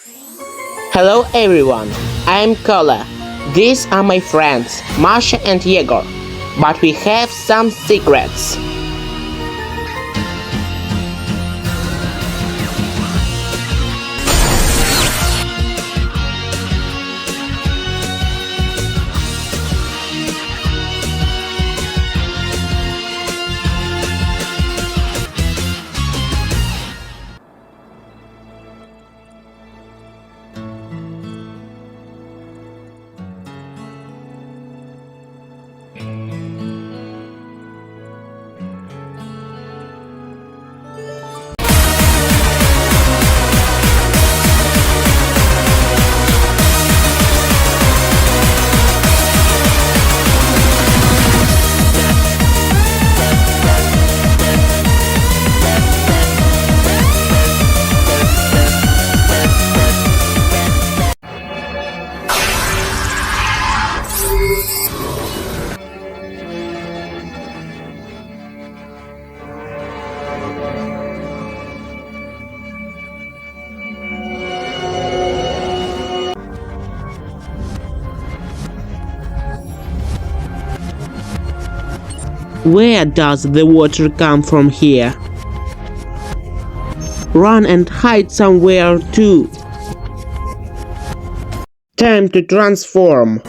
Hello everyone, I'm Kola. These are my friends, Masha and Yegor. But we have some secrets. Where does the water come from here? Run and hide somewhere too. Time to transform.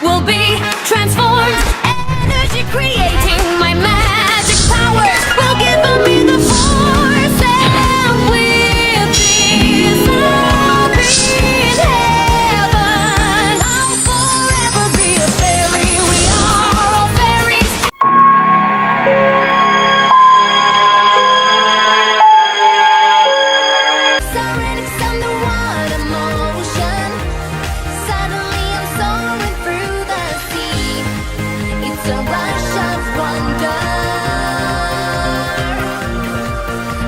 Will be transformed, energy creating my magic powers will give me the force, and with this I'll be in heaven. I'll forever be a fairy. We are all fairies. Siren, it's underwater motion. Suddenly I'm soaring through the sea. It's a rush of wonder.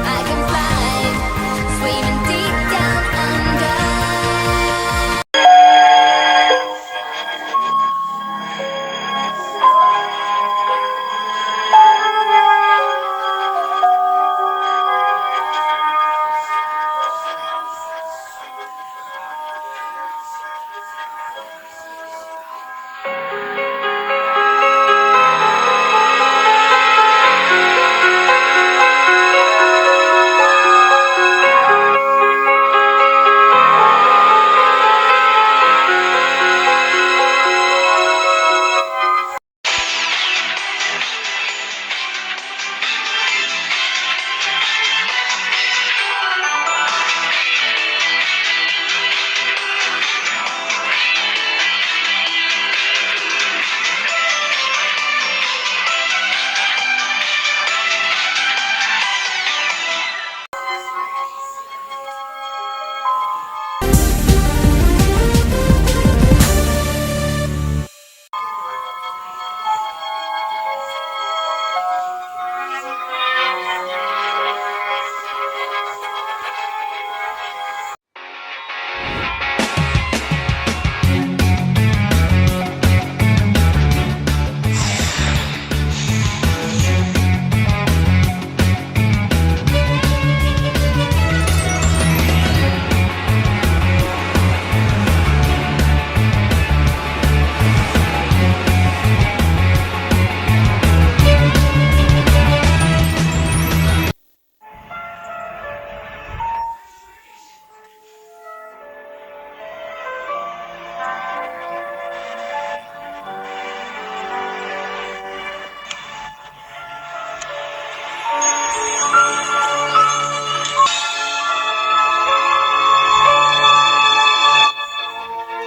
I can fly, swimming deep down under.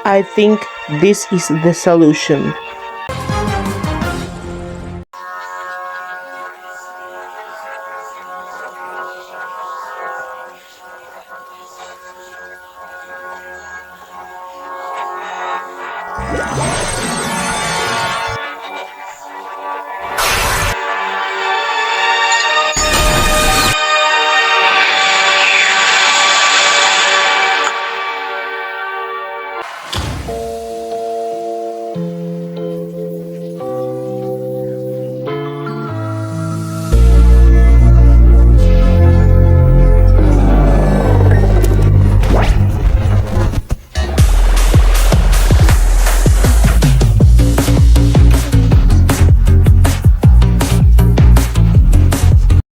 I think this is the solution.